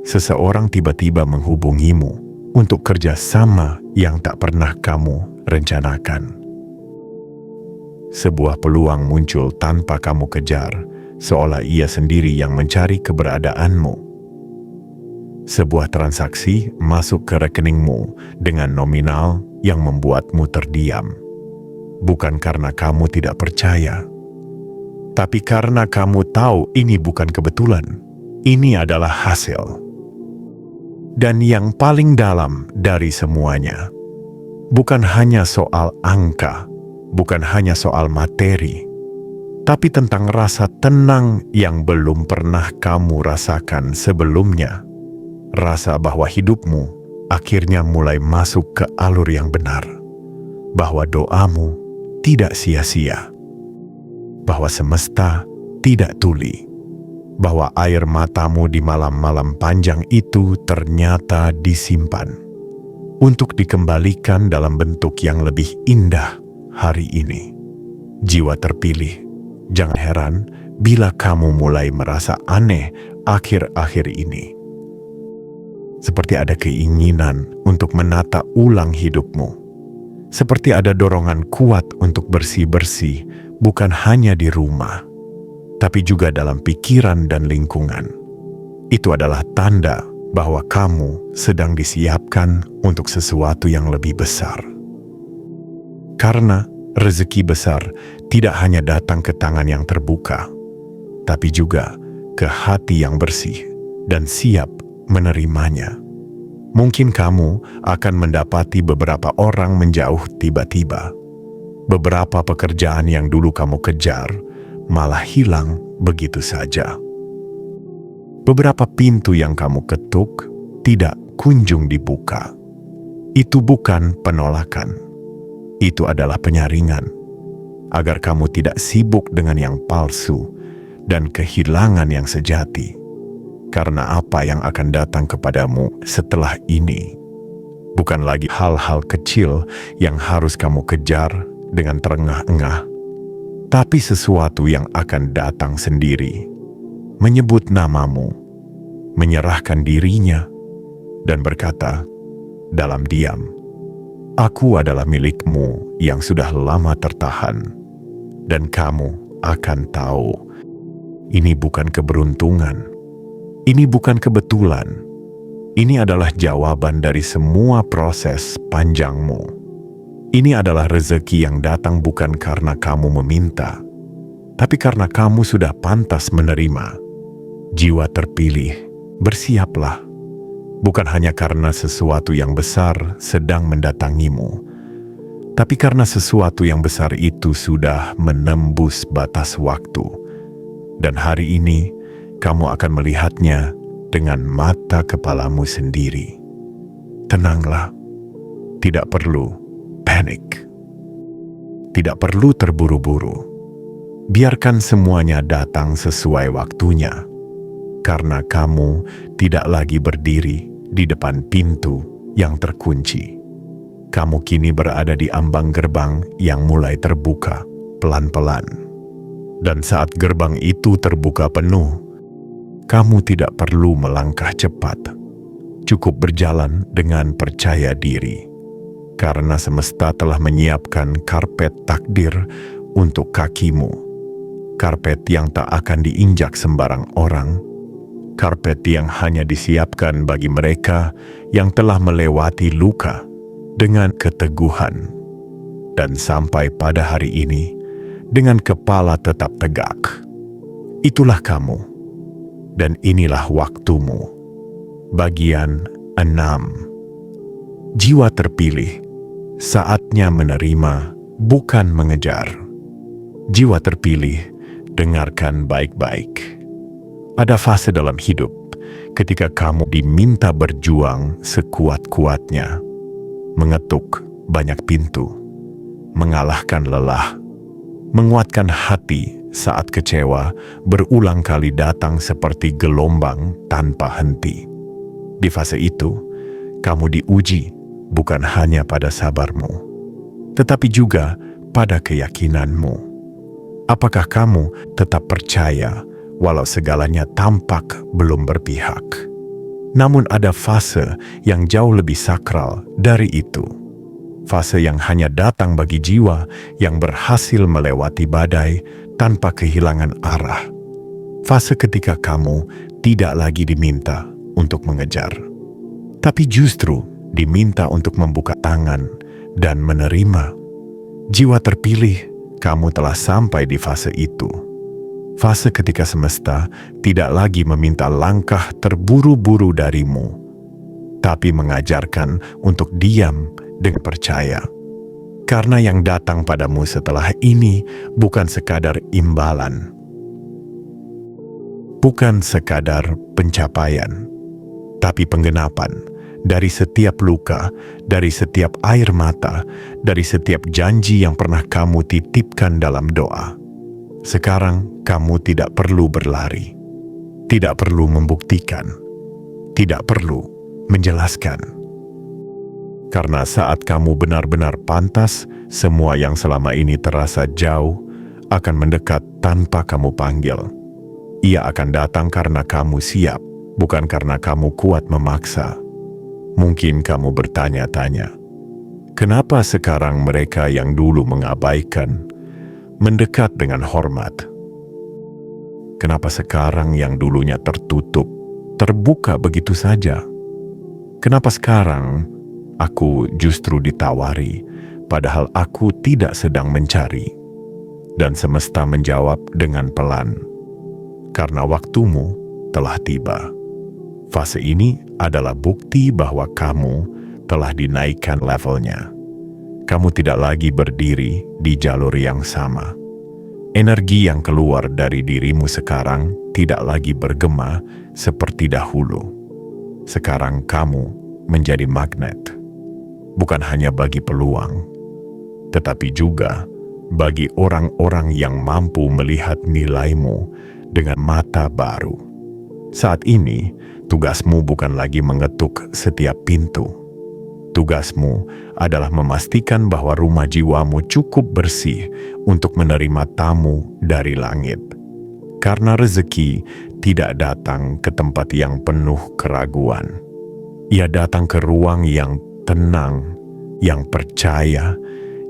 Seseorang tiba-tiba menghubungimu untuk kerjasama yang tak pernah kamu rencanakan. Sebuah peluang muncul tanpa kamu kejar, seolah ia sendiri yang mencari keberadaanmu. Sebuah transaksi masuk ke rekeningmu dengan nominal yang membuatmu terdiam. Bukan karena kamu tidak percaya, tapi karena kamu tahu ini bukan kebetulan. Ini adalah hasil. Dan yang paling dalam dari semuanya, bukan hanya soal angka, bukan hanya soal materi, tapi tentang rasa tenang yang belum pernah kamu rasakan sebelumnya. Rasa bahwa hidupmu akhirnya mulai masuk ke alur yang benar, bahwa doamu tidak sia-sia, bahwa semesta tidak tuli, bahwa air matamu di malam-malam panjang itu ternyata disimpan untuk dikembalikan dalam bentuk yang lebih indah hari ini. Jiwa terpilih, jangan heran bila kamu mulai merasa aneh akhir-akhir ini. Seperti ada keinginan untuk menata ulang hidupmu. Seperti ada dorongan kuat untuk bersih-bersih, bukan hanya di rumah, tapi juga dalam pikiran dan lingkungan. Itu adalah tanda bahwa kamu sedang disiapkan untuk sesuatu yang lebih besar. Karena rezeki besar tidak hanya datang ke tangan yang terbuka, tapi juga ke hati yang bersih dan siap menerimanya. Mungkin kamu akan mendapati beberapa orang menjauh tiba-tiba. Beberapa pekerjaan yang dulu kamu kejar malah hilang begitu saja. Beberapa pintu yang kamu ketuk tidak kunjung dibuka. Itu bukan penolakan. Itu adalah penyaringan, agar kamu tidak sibuk dengan yang palsu dan kehilangan yang sejati. Karena apa yang akan datang kepadamu setelah ini bukan lagi hal-hal kecil yang harus kamu kejar dengan terengah-engah, tapi sesuatu yang akan datang sendiri, menyebut namamu, menyerahkan dirinya, dan berkata dalam diam, "Aku adalah milikmu yang sudah lama tertahan." Dan kamu akan tahu, ini bukan keberuntungan, ini bukan kebetulan, ini adalah jawaban dari semua proses panjangmu. Ini adalah rezeki yang datang bukan karena kamu meminta, tapi karena kamu sudah pantas menerima. Jiwa terpilih, bersiaplah. Bukan hanya karena sesuatu yang besar sedang mendatangimu, tapi karena sesuatu yang besar itu sudah menembus batas waktu. Dan hari ini, kamu akan melihatnya dengan mata kepalamu sendiri. Tenanglah, tidak perlu panik. Tidak perlu terburu-buru. Biarkan semuanya datang sesuai waktunya. Karena kamu tidak lagi berdiri di depan pintu yang terkunci. Kamu kini berada di ambang gerbang yang mulai terbuka pelan-pelan. Dan saat gerbang itu terbuka penuh, kamu tidak perlu melangkah cepat. Cukup berjalan dengan percaya diri. Karena semesta telah menyiapkan karpet takdir untuk kakimu. Karpet yang tak akan diinjak sembarang orang. Karpet yang hanya disiapkan bagi mereka yang telah melewati luka dengan keteguhan. Dan sampai pada hari ini, dengan kepala tetap tegak. Itulah kamu. Dan inilah waktumu. Bagian 6. Jiwa terpilih, saatnya menerima, bukan mengejar. Jiwa terpilih, dengarkan baik-baik. Ada fase dalam hidup ketika kamu diminta berjuang sekuat-kuatnya, mengetuk banyak pintu, mengalahkan lelah, menguatkan hati saat kecewa berulang kali datang seperti gelombang tanpa henti. Di fase itu, kamu diuji bukan hanya pada sabarmu, tetapi juga pada keyakinanmu. Apakah kamu tetap percaya walau segalanya tampak belum berpihak? Namun ada fase yang jauh lebih sakral dari itu. Fase yang hanya datang bagi jiwa yang berhasil melewati badai tanpa kehilangan arah. Fase ketika kamu tidak lagi diminta untuk mengejar, tapi justru diminta untuk membuka tangan dan menerima. Jiwa terpilih, kamu telah sampai di fase itu. Fase ketika semesta tidak lagi meminta langkah terburu-buru darimu, tapi mengajarkan untuk diam dengan percaya. Karena yang datang padamu setelah ini bukan sekadar imbalan, bukan sekadar pencapaian, tapi penggenapan dari setiap luka, dari setiap air mata, dari setiap janji yang pernah kamu titipkan dalam doa. Sekarang kamu tidak perlu berlari, tidak perlu membuktikan, tidak perlu menjelaskan. Karena saat kamu benar-benar pantas, semua yang selama ini terasa jauh akan mendekat tanpa kamu panggil. Ia akan datang karena kamu siap, bukan karena kamu kuat memaksa. Mungkin kamu bertanya-tanya, kenapa sekarang mereka yang dulu mengabaikan mendekat dengan hormat? Kenapa sekarang yang dulunya tertutup, terbuka begitu saja? Kenapa sekarang aku justru ditawari, padahal aku tidak sedang mencari? Dan semesta menjawab dengan pelan, karena waktumu telah tiba. Fase ini adalah bukti bahwa kamu telah dinaikkan levelnya. Kamu tidak lagi berdiri di jalur yang sama. Energi yang keluar dari dirimu sekarang tidak lagi bergema seperti dahulu. Sekarang kamu menjadi magnet, bukan hanya bagi peluang, tetapi juga bagi orang-orang yang mampu melihat nilaimu dengan mata baru. Saat ini, tugasmu bukan lagi mengetuk setiap pintu. Tugasmu adalah memastikan bahwa rumah jiwamu cukup bersih untuk menerima tamu dari langit. Karena rezeki tidak datang ke tempat yang penuh keraguan. Ia datang ke ruang yang tenang, yang percaya,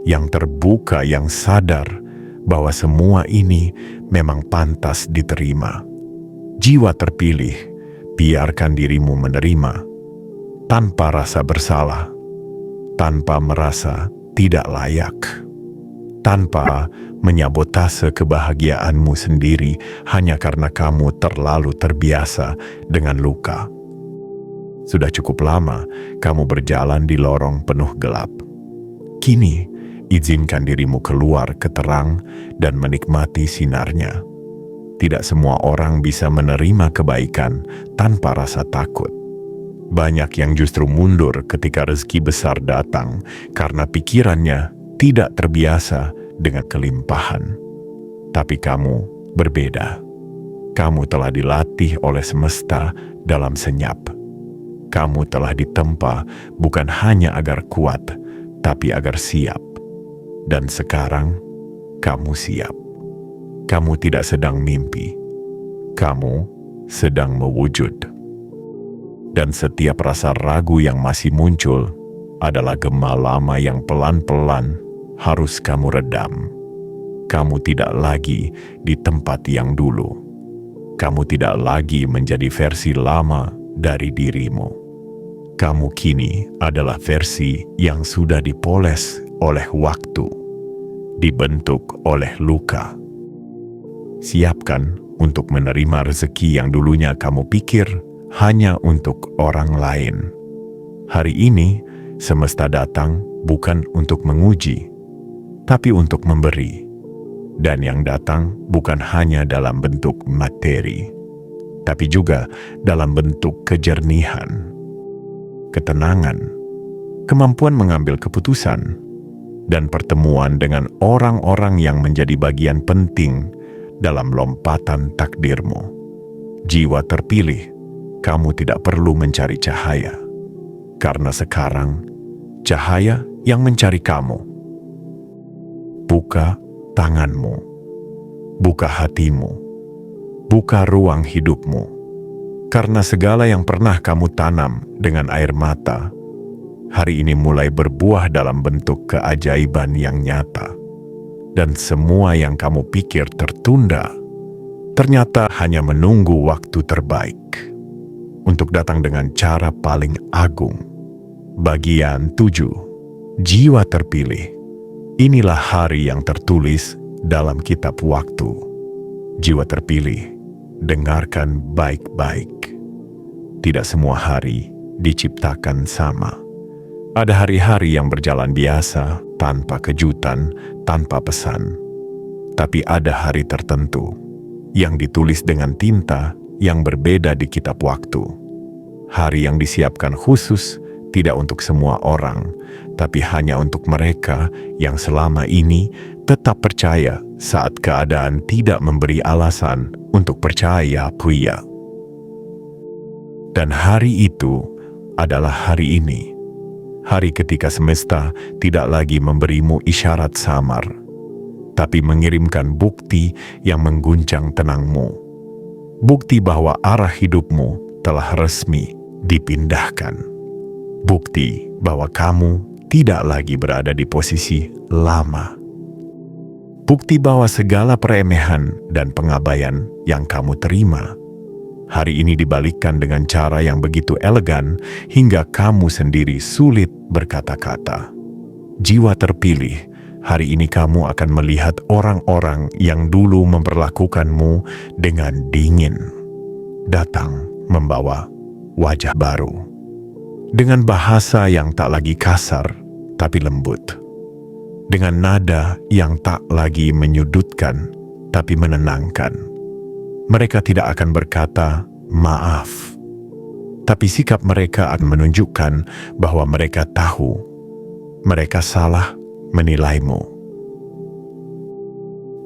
yang terbuka, yang sadar bahwa semua ini memang pantas diterima. Jiwa terpilih, biarkan dirimu menerima tanpa rasa bersalah, tanpa merasa tidak layak, tanpa menyabotase kebahagiaanmu sendiri hanya karena kamu terlalu terbiasa dengan luka. Sudah cukup lama kamu berjalan di lorong penuh gelap. Kini, izinkan dirimu keluar ke terang dan menikmati sinarnya. Tidak semua orang bisa menerima kebaikan tanpa rasa takut. Banyak yang justru mundur ketika rezeki besar datang karena pikirannya tidak terbiasa dengan kelimpahan. Tapi kamu berbeda. Kamu telah dilatih oleh semesta dalam senyap. Kamu telah ditempa bukan hanya agar kuat, tapi agar siap. Dan sekarang, kamu siap. Kamu tidak sedang mimpi. Kamu sedang mewujud. Dan setiap rasa ragu yang masih muncul adalah gema lama yang pelan-pelan harus kamu redam. Kamu tidak lagi di tempat yang dulu. Kamu tidak lagi menjadi versi lama dari dirimu. Kamu kini adalah versi yang sudah dipoles oleh waktu, dibentuk oleh luka. Siapkan untuk menerima rezeki yang dulunya kamu pikir hanya untuk orang lain. Hari ini, semesta datang bukan untuk menguji, tapi untuk memberi. Dan yang datang bukan hanya dalam bentuk materi, tapi juga dalam bentuk kejernihan, ketenangan, kemampuan mengambil keputusan, dan pertemuan dengan orang-orang yang menjadi bagian penting dalam lompatan takdirmu. Jiwa terpilih, kamu tidak perlu mencari cahaya, karena sekarang cahaya yang mencari kamu. Buka tanganmu, buka hatimu, buka ruang hidupmu. Karena segala yang pernah kamu tanam dengan air mata, hari ini mulai berbuah dalam bentuk keajaiban yang nyata. Dan semua yang kamu pikir tertunda, ternyata hanya menunggu waktu terbaik untuk datang dengan cara paling agung. Bagian 7. Jiwa terpilih. Inilah hari yang tertulis dalam kitab waktu. Jiwa terpilih, dengarkan baik-baik. Tidak semua hari diciptakan sama. Ada hari-hari yang berjalan biasa, tanpa kejutan, tanpa pesan. Tapi ada hari tertentu yang ditulis dengan tinta yang berbeda di kitab waktu. Hari yang disiapkan khusus tidak untuk semua orang, tapi hanya untuk mereka yang selama ini tetap percaya saat keadaan tidak memberi alasan untuk percaya pria. Dan hari itu adalah hari ini. Hari ketika semesta tidak lagi memberimu isyarat samar, tapi mengirimkan bukti yang mengguncang tenangmu. Bukti bahwa arah hidupmu telah resmi dipindahkan. Bukti bahwa kamu tidak lagi berada di posisi lama. Bukti bahwa segala peremehan dan pengabaian yang kamu terima hari ini dibalikkan dengan cara yang begitu elegan hingga kamu sendiri sulit berkata-kata. Jiwa terpilih, hari ini kamu akan melihat orang-orang yang dulu memperlakukanmu dengan dingin, datang membawa wajah baru. Dengan bahasa yang tak lagi kasar, tapi lembut. Dengan nada yang tak lagi menyudutkan, tapi menenangkan. Mereka tidak akan berkata, maaf. Tapi sikap mereka akan menunjukkan bahwa mereka tahu. Mereka salah menilaimu.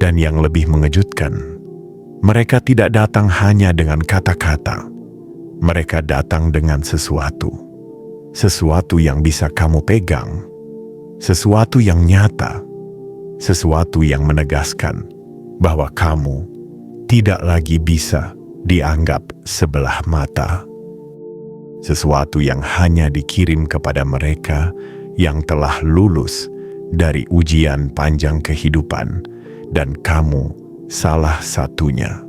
Dan yang lebih mengejutkan, mereka tidak datang hanya dengan kata-kata. Mereka datang dengan sesuatu. Sesuatu yang bisa kamu pegang. Sesuatu yang nyata. Sesuatu yang menegaskan bahwa kamu tidak lagi bisa dianggap sebelah mata. Sesuatu yang hanya dikirim kepada mereka yang telah lulus dari ujian panjang kehidupan, dan kamu salah satunya.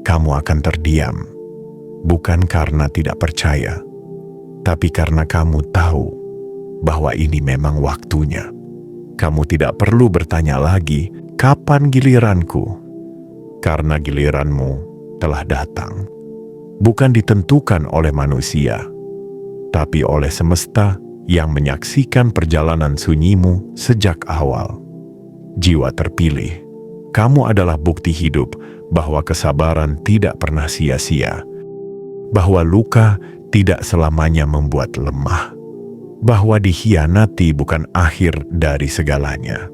Kamu akan terdiam, bukan karena tidak percaya, tapi karena kamu tahu bahwa ini memang waktunya. Kamu tidak perlu bertanya lagi, kapan giliranku? Karena giliranmu telah datang. Bukan ditentukan oleh manusia, tetapi oleh semesta yang menyaksikan perjalanan sunyimu sejak awal. Jiwa terpilih, kamu adalah bukti hidup bahwa kesabaran tidak pernah sia-sia, bahwa luka tidak selamanya membuat lemah, bahwa dikhianati bukan akhir dari segalanya,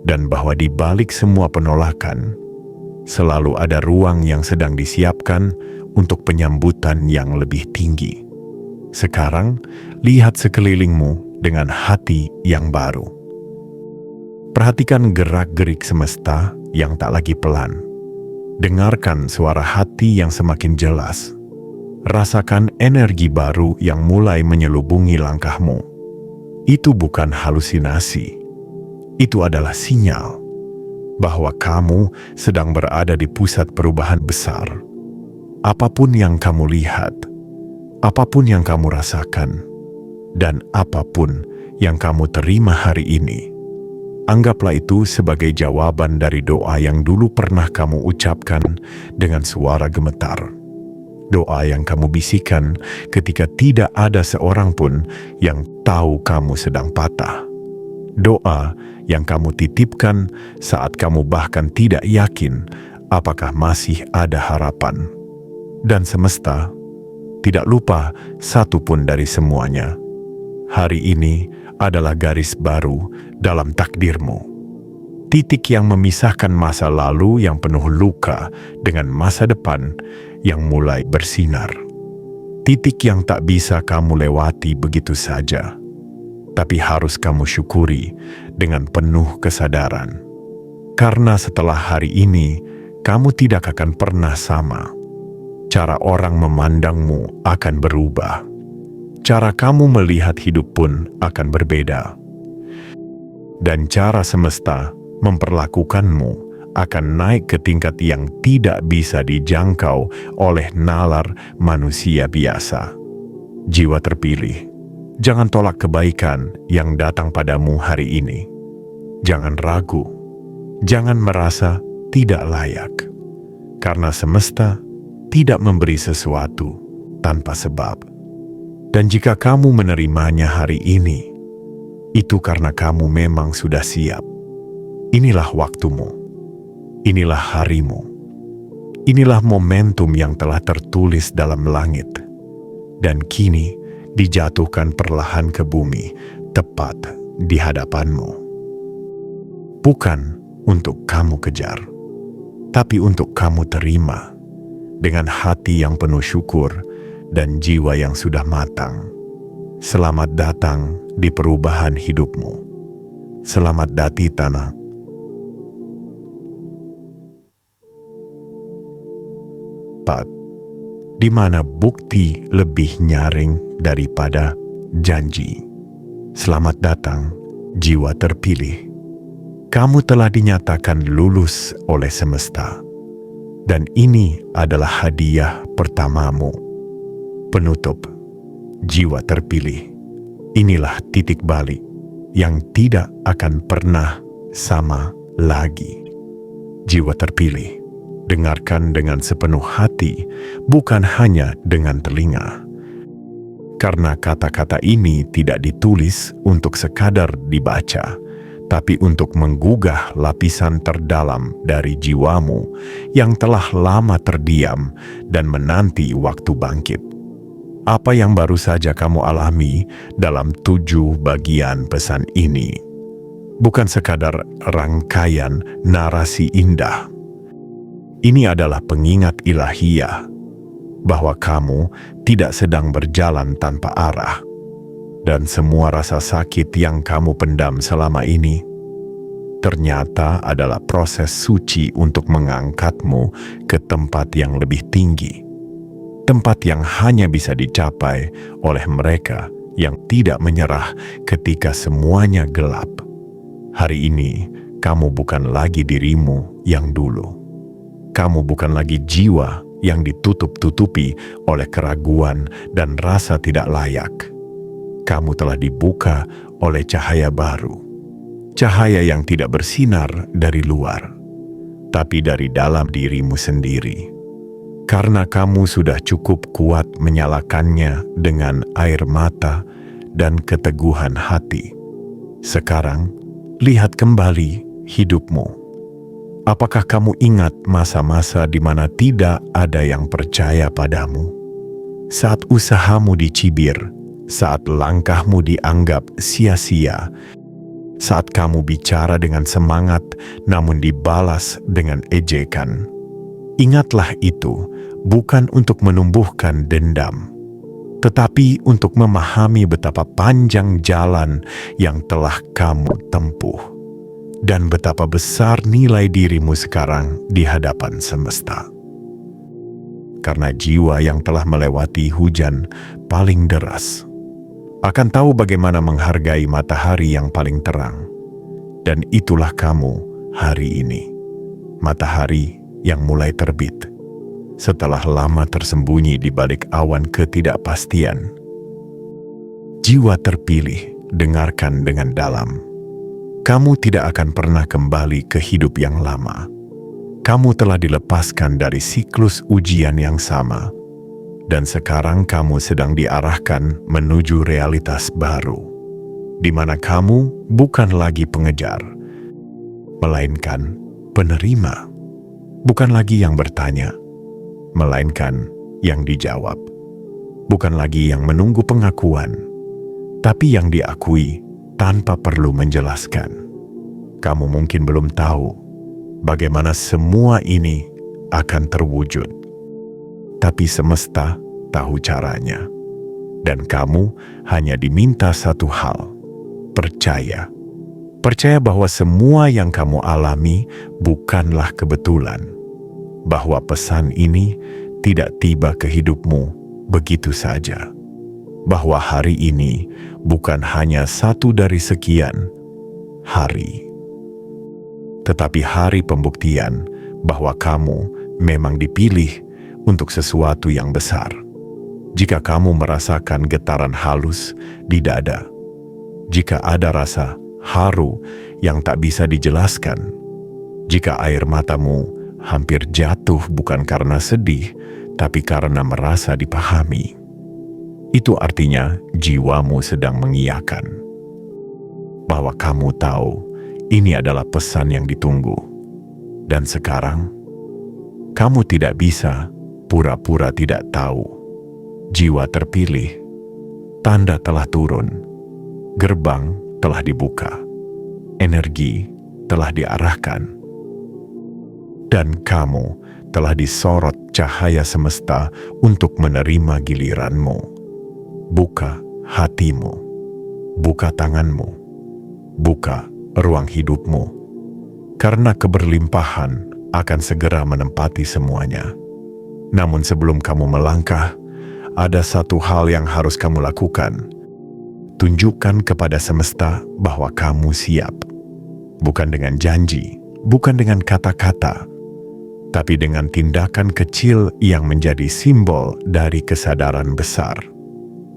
dan bahwa di balik semua penolakan, selalu ada ruang yang sedang disiapkan untuk penyambutan yang lebih tinggi. Sekarang, lihat sekelilingmu dengan hati yang baru. Perhatikan gerak-gerik semesta yang tak lagi pelan. Dengarkan suara hati yang semakin jelas. Rasakan energi baru yang mulai menyelubungi langkahmu. Itu bukan halusinasi. Itu adalah sinyal bahwa kamu sedang berada di pusat perubahan besar. Apapun yang kamu lihat, apapun yang kamu rasakan, dan apapun yang kamu terima hari ini, anggaplah itu sebagai jawaban dari doa yang dulu pernah kamu ucapkan dengan suara gemetar. Doa yang kamu bisikan ketika tidak ada seorang pun yang tahu kamu sedang patah. Doa yang kamu titipkan saat kamu bahkan tidak yakin apakah masih ada harapan. Dan semesta tidak lupa satu pun dari semuanya. Hari ini adalah garis baru dalam takdirmu. Titik yang memisahkan masa lalu yang penuh luka dengan masa depan yang mulai bersinar. Titik yang tak bisa kamu lewati begitu saja, tapi harus kamu syukuri dengan penuh kesadaran. Karena setelah hari ini, kamu tidak akan pernah sama. Cara orang memandangmu akan berubah. Cara kamu melihat hidup pun akan berbeda. Dan cara semesta memperlakukanmu akan naik ke tingkat yang tidak bisa dijangkau oleh nalar manusia biasa. Jiwa terpilih, jangan tolak kebaikan yang datang padamu hari ini. Jangan ragu, jangan merasa tidak layak, karena semesta tidak memberi sesuatu tanpa sebab. Dan jika kamu menerimanya hari ini, itu karena kamu memang sudah siap. Inilah waktumu, inilah harimu, inilah momentum yang telah tertulis dalam langit, dan kini dijatuhkan perlahan ke bumi, tepat di hadapanmu. Bukan untuk kamu kejar, tapi untuk kamu terima, dengan hati yang penuh syukur dan jiwa yang sudah matang. Selamat datang di perubahan hidupmu. Selamat dati tanah. Di mana bukti lebih nyaring daripada janji. Selamat datang, jiwa terpilih. Kamu telah dinyatakan lulus oleh semesta. Dan ini adalah hadiah pertamamu. Penutup, jiwa terpilih. Inilah titik balik yang tidak akan pernah sama lagi. Jiwa terpilih, dengarkan dengan sepenuh hati, bukan hanya dengan telinga. Karena kata-kata ini tidak ditulis untuk sekadar dibaca, tapi untuk menggugah lapisan terdalam dari jiwamu yang telah lama terdiam dan menanti waktu bangkit. Apa yang baru saja kamu alami dalam 7 bagian pesan ini bukan sekadar rangkaian narasi indah. Ini adalah pengingat ilahiyah bahwa kamu tidak sedang berjalan tanpa arah. Dan semua rasa sakit yang kamu pendam selama ini ternyata adalah proses suci untuk mengangkatmu ke tempat yang lebih tinggi. Tempat yang hanya bisa dicapai oleh mereka yang tidak menyerah ketika semuanya gelap. Hari ini, kamu bukan lagi dirimu yang dulu. Kamu bukan lagi jiwa yang ditutup-tutupi oleh keraguan dan rasa tidak layak. Kamu telah dibuka oleh cahaya baru. Cahaya yang tidak bersinar dari luar, tapi dari dalam dirimu sendiri. karena kamu sudah cukup kuat menyalakannya dengan air mata dan keteguhan hati. Sekarang, lihat kembali hidupmu. Apakah kamu ingat masa-masa di mana tidak ada yang percaya padamu? Saat usahamu dicibir, saat langkahmu dianggap sia-sia, saat kamu bicara dengan semangat namun dibalas dengan ejekan. Ingatlah itu bukan untuk menumbuhkan dendam, tetapi untuk memahami betapa panjang jalan yang telah kamu tempuh. Dan betapa besar nilai dirimu sekarang di hadapan semesta. Karena jiwa yang telah melewati hujan paling deras akan tahu bagaimana menghargai matahari yang paling terang. Dan itulah kamu hari ini. Matahari yang mulai terbit setelah lama tersembunyi di balik awan ketidakpastian. Jiwa terpilih, dengarkan dengan dalam. Kamu tidak akan pernah kembali ke hidup yang lama. Kamu telah dilepaskan dari siklus ujian yang sama, dan sekarang kamu sedang diarahkan menuju realitas baru, di mana kamu bukan lagi pengejar, melainkan penerima. Bukan lagi yang bertanya, melainkan yang dijawab. Bukan lagi yang menunggu pengakuan, tapi yang diakui tanpa perlu menjelaskan. Kamu mungkin belum tahu bagaimana semua ini akan terwujud. Tapi semesta tahu caranya. Dan kamu hanya diminta satu hal, percaya. Percaya bahwa semua yang kamu alami bukanlah kebetulan. Bahwa pesan ini tidak tiba ke hidupmu begitu saja. Bahwa hari ini bukan hanya satu dari sekian hari, tetapi hari pembuktian bahwa kamu memang dipilih untuk sesuatu yang besar. Jika kamu merasakan getaran halus di dada, jika ada rasa haru yang tak bisa dijelaskan, jika air matamu hampir jatuh bukan karena sedih, tapi karena merasa dipahami, itu artinya jiwamu sedang mengiyakan bahwa kamu tahu ini adalah pesan yang ditunggu. Dan sekarang, kamu tidak bisa pura-pura tidak tahu. Jiwa terpilih, tanda telah turun, gerbang telah dibuka, energi telah diarahkan, dan kamu telah disorot cahaya semesta untuk menerima giliranmu. Buka hatimu, buka tanganmu, buka ruang hidupmu, karena keberlimpahan akan segera menempati semuanya. Namun sebelum kamu melangkah, ada satu hal yang harus kamu lakukan. Tunjukkan kepada semesta bahwa kamu siap. Bukan dengan janji, bukan dengan kata-kata, tapi dengan tindakan kecil yang menjadi simbol dari kesadaran besar.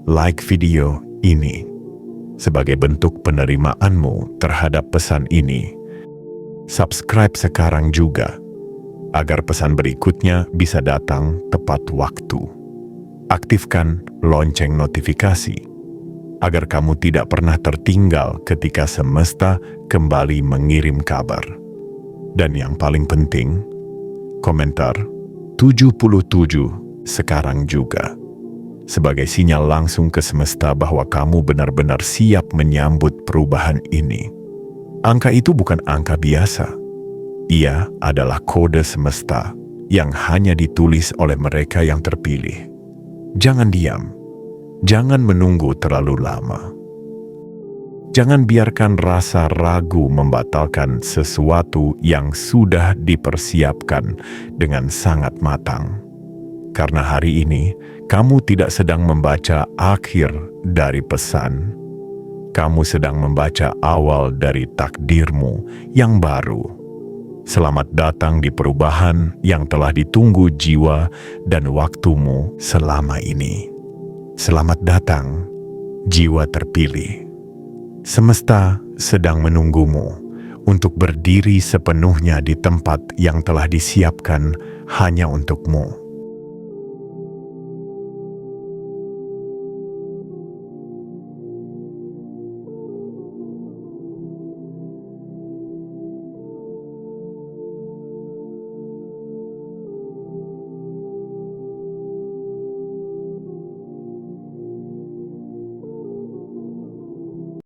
Like video ini sebagai bentuk penerimaanmu terhadap pesan ini. Subscribe sekarang juga, agar pesan berikutnya bisa datang tepat waktu. Aktifkan lonceng notifikasi, agar kamu tidak pernah tertinggal ketika semesta kembali mengirim kabar. Dan yang paling penting, komentar 77 sekarang juga, sebagai sinyal langsung ke semesta bahwa kamu benar-benar siap menyambut perubahan ini. Angka itu bukan angka biasa. Ia adalah kode semesta yang hanya ditulis oleh mereka yang terpilih. Jangan diam. Jangan menunggu terlalu lama. Jangan biarkan rasa ragu membatalkan sesuatu yang sudah dipersiapkan dengan sangat matang. Karena hari ini, kamu tidak sedang membaca akhir dari pesan. Kamu sedang membaca awal dari takdirmu yang baru. Selamat datang di perubahan yang telah ditunggu jiwa dan waktumu selama ini. Selamat datang, jiwa terpilih. Semesta sedang menunggumu untuk berdiri sepenuhnya di tempat yang telah disiapkan hanya untukmu.